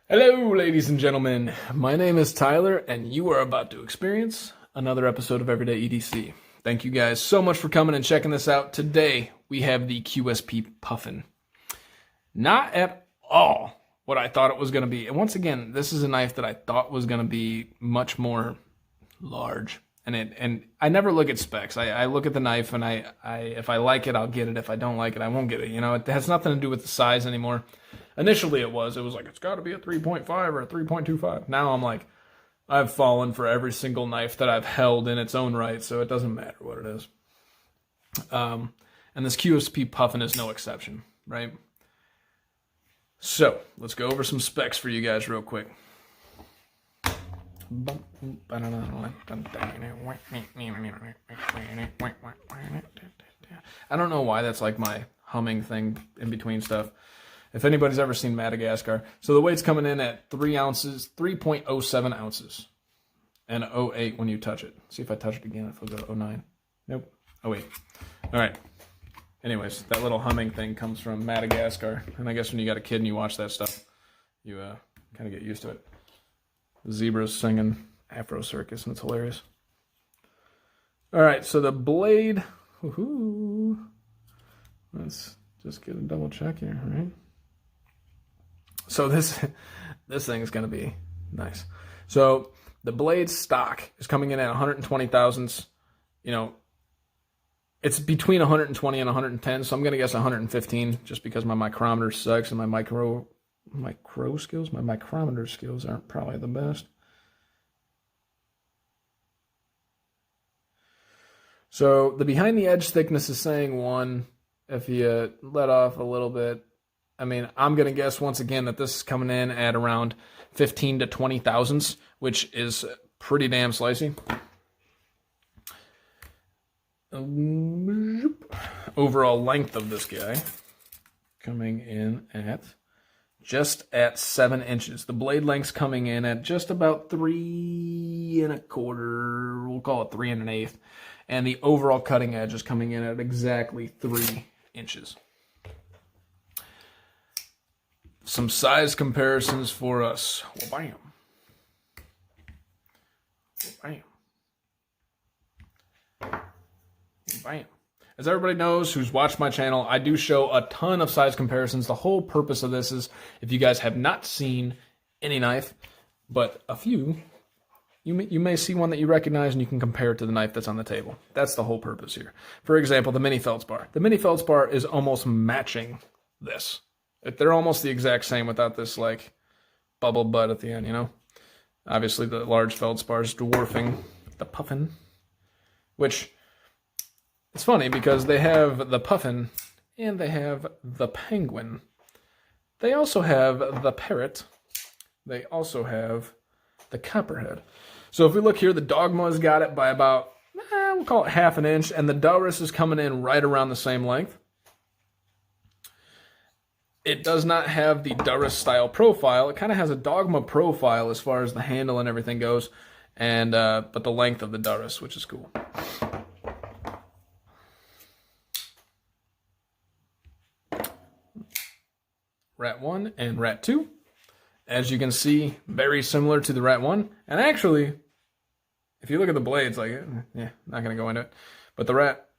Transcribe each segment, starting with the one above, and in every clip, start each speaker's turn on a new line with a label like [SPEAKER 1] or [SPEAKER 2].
[SPEAKER 1] Hello, ladies and gentlemen. My name is Tyler, and you are about to experience another episode of Everyday EDC. Thank you guys so much for coming and checking this out. Today, we have the QSP Puffin. Not at all what I thought it was going to be. And once again, this is a knife that I thought was going to be much more large. And I never look at specs. I look at the knife, and I if I like it, I'll get it. If I don't like it, I won't get it. You know, it has nothing to do with the size anymore. Initially, it was like, it's got to be a 3.5 or a 3.25. Now I'm like, I've fallen for every single knife that I've held in its own right, so it doesn't matter what it is. And this QSP Puffin is no exception, right? So, let's go over some specs for you guys real quick. I don't know why that's like my humming thing in between stuff. If anybody's ever seen Madagascar. So the weight's coming in at 3 ounces, 3.07 ounces. And 0.8 when you touch it. See if I touch it again, if it'll go to 0.9. Nope. Oh, wait. All right. Anyways, that little humming thing comes from Madagascar. And I guess when you got a kid and you watch that stuff, you kind of get used to it. The zebras singing Afro Circus, and it's hilarious. All right, so the blade. Woohoo. Let's just get a double check here, right? So this thing is going to be nice. So the blade stock is coming in at 120 thousandths. You know, it's between 120 and 110, so I'm going to guess 115 just because my micrometer sucks and my micrometer skills aren't probably the best. So the behind the edge thickness is saying 1. If you let off a little bit, I mean, I'm going to guess once again that this is coming in at around 15 to 20 thousandths, which is pretty damn slicey. Overall length of this guy coming in at just at 7 inches. The blade length's coming in at just about 3 1/4. We'll call it 3 1/8. And the overall cutting edge is coming in at exactly 3 inches. Some size comparisons for us. Well, bam. Bam. As everybody knows who's watched my channel, I do show a ton of size comparisons. The whole purpose of this is if you guys have not seen any knife, but a few, you may see one that you recognize and you can compare it to the knife that's on the table. That's the whole purpose here. For example, the mini feldspar. The mini feldspar is almost matching this. They're almost the exact same without this like bubble butt at the end, you know? Obviously the large feldspar is dwarfing the Puffin, which it's funny because they have the Puffin and they have the penguin. They also have the parrot. They also have the copperhead. So if we look here, the Dogma's got it by about, we'll call it 1/2 inch, and the Doris is coming in right around the same length. It does not have the Doris style profile. It kind of has a Dogma profile as far as the handle and everything goes, and but the length of the Doris, which is cool. Rat 1 and Rat 2. As you can see, very similar to the Rat 1. And actually, if you look at the blades, like, yeah, not going to go into it. But the Rat,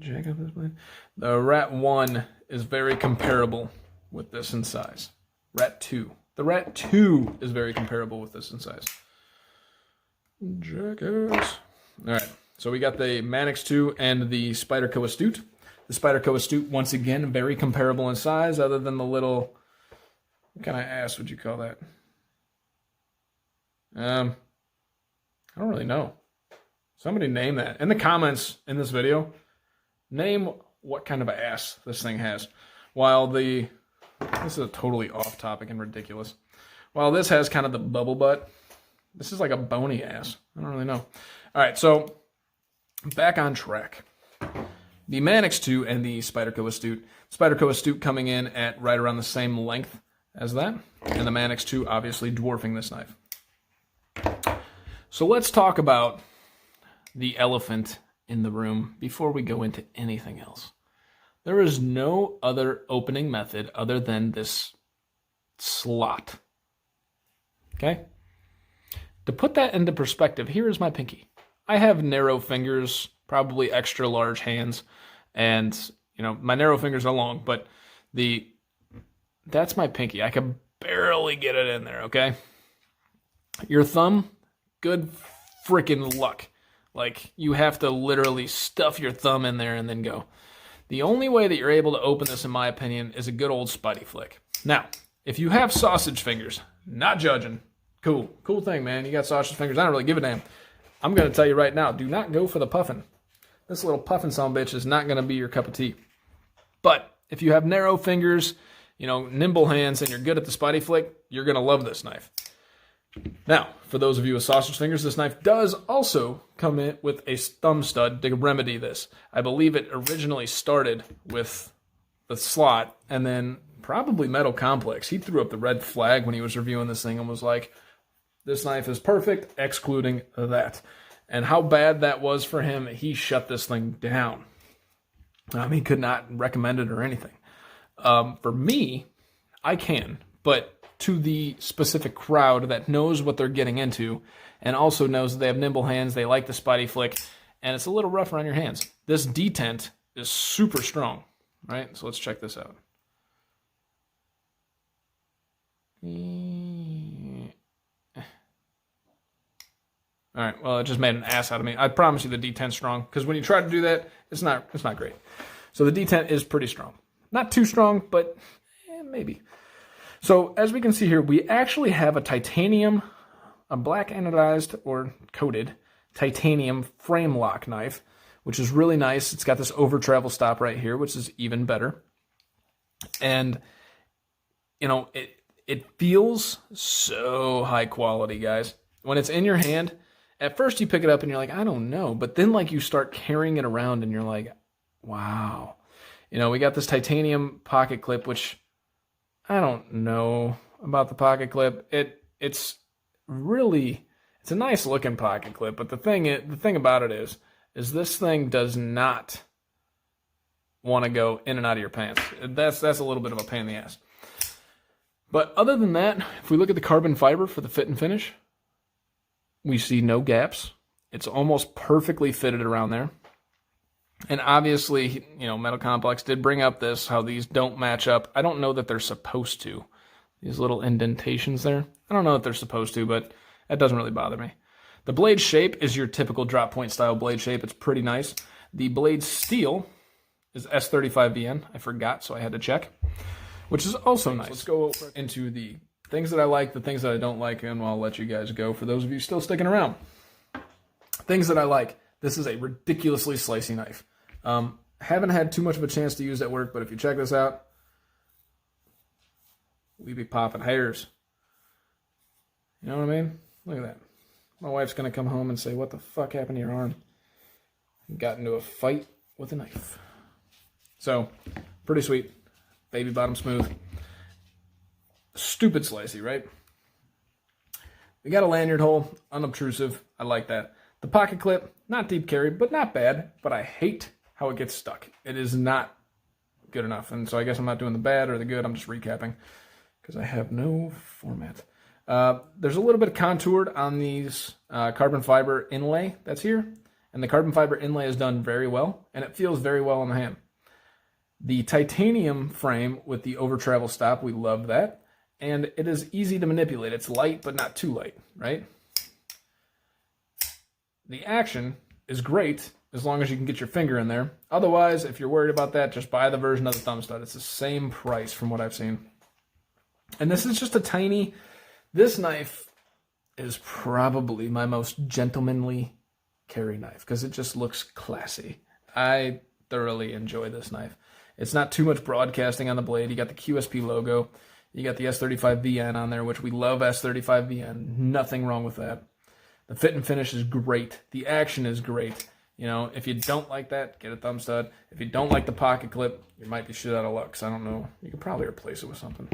[SPEAKER 1] jack up this blade. The Rat 1 is very comparable with this in size. Rat 2. The Rat 2 is very comparable with this in size. Jackass. All right, so we got the Manix 2 and the Spyderco Astute. The Spyderco Astute, once again, very comparable in size, other than the little, what kind of ass would you call that? I don't really know. Somebody name that. In the comments in this video, name what kind of ass this thing has. While this is a totally off topic and ridiculous. While this has kind of the bubble butt, this is like a bony ass. I don't really know. All right, so back on track. The Manix 2 and the Spyderco Astute. Spyderco Astute coming in at right around the same length as that. And the Manix 2 obviously dwarfing this knife. So let's talk about the elephant in the room before we go into anything else. There is no other opening method other than this slot Okay? To put that into perspective, here is my pinky. I have narrow fingers, probably extra large hands, and my narrow fingers are long, but that's my pinky. I can barely get it in there, okay? Your thumb, good freaking luck. Like, you have to literally stuff your thumb in there and then go. The only way that you're able to open this, in my opinion, is a good old Spidey flick. Now, if you have sausage fingers, not judging, cool thing, man. You got sausage fingers. I don't really give a damn. I'm going to tell you right now, do not go for the Puffin. This little Puffin son-of-a-bitch is not going to be your cup of tea. But if you have narrow fingers, nimble hands, and you're good at the Spidey flick, you're going to love this knife. Now, for those of you with sausage fingers, this knife does also come in with a thumb stud to remedy this. I believe it originally started with the slot, and then probably Metal Complex. He threw up the red flag when he was reviewing this thing and was like, this knife is perfect, excluding that. And how bad that was for him, he shut this thing down. He could not recommend it or anything. For me, I can, but to the specific crowd that knows what they're getting into and also knows that they have nimble hands, they like the Spidey flick, and it's a little rougher on your hands. This detent is super strong, right? So let's check this out. All right, well, it just made an ass out of me. I promise you the detent's strong, because when you try to do that, it's not great. So the detent is pretty strong. Not too strong, but maybe. So as we can see here, we actually have a black anodized or coated titanium frame lock knife, which is really nice. It's got this over travel stop right here, which is even better. And, it feels so high quality, guys. When it's in your hand, at first you pick it up and you're like, I don't know. But then you start carrying it around and you're like, wow. We got this titanium pocket clip, which I don't know about the pocket clip. It's a nice looking pocket clip, but the thing about it is this thing does not want to go in and out of your pants. That's a little bit of a pain in the ass. But other than that, if we look at the carbon fiber for the fit and finish, we see no gaps. It's almost perfectly fitted around there. And obviously, Metal Complex did bring up how these don't match up. I don't know that they're supposed to. These little indentations there. I don't know that they're supposed to, but that doesn't really bother me. The blade shape is your typical drop point style blade shape. It's pretty nice. The blade steel is S35VN. I forgot, so I had to check, which is also nice. Let's go into the things that I like, the things that I don't like, and I'll let you guys go for those of you still sticking around. Things that I like. This is a ridiculously slicey knife. Haven't had too much of a chance to use at work, but if you check this out, we be popping hairs. You know what I mean? Look at that. My wife's going to come home and say, what the fuck happened to your arm? Got into a fight with a knife. So, pretty sweet. Baby bottom smooth. Stupid slicey, right? We got a lanyard hole, unobtrusive. I like that. The pocket clip, not deep carry, but not bad. But I hate how it gets stuck. It is not good enough. And so I guess I'm not doing the bad or the good. I'm just recapping because I have no format. There's a little bit of contoured on these carbon fiber inlay that's here. And the carbon fiber inlay is done very well. And it feels very well on the hand. The titanium frame with the over travel stop, we love that. And it is easy to manipulate. It's light, but not too light, right? The action is great as long as you can get your finger in there. Otherwise, if you're worried about that, just buy the version of the thumb stud. It's the same price from what I've seen. And this is just a tiny... This knife is probably my most gentlemanly carry knife because it just looks classy. I thoroughly enjoy this knife. It's not too much broadcasting on the blade. You got the QSP logo. You got the S35VN on there, which we love S35VN. Nothing wrong with that. The fit and finish is great. The action is great. If you don't like that, get a thumb stud. If you don't like the pocket clip, you might be shit out of luck. I don't know. You could probably replace it with something.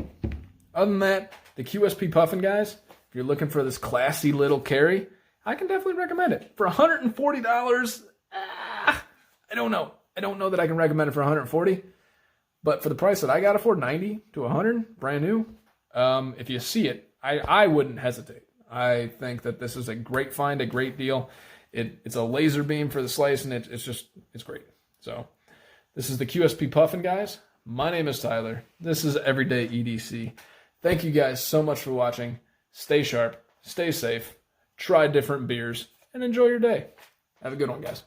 [SPEAKER 1] Other than that, the QSP Puffin, guys, if you're looking for this classy little carry, I can definitely recommend it. For $140, I don't know. I don't know that I can recommend it for $140. But for the price that I got it for, $90 to $100, brand new, if you see it, I wouldn't hesitate. I think that this is a great find, a great deal. It's a laser beam for the slice, and it's great. So this is the QSP Puffin, guys. My name is Tyler. This is Everyday EDC. Thank you guys so much for watching. Stay sharp, stay safe, try different beers, and enjoy your day. Have a good one, guys.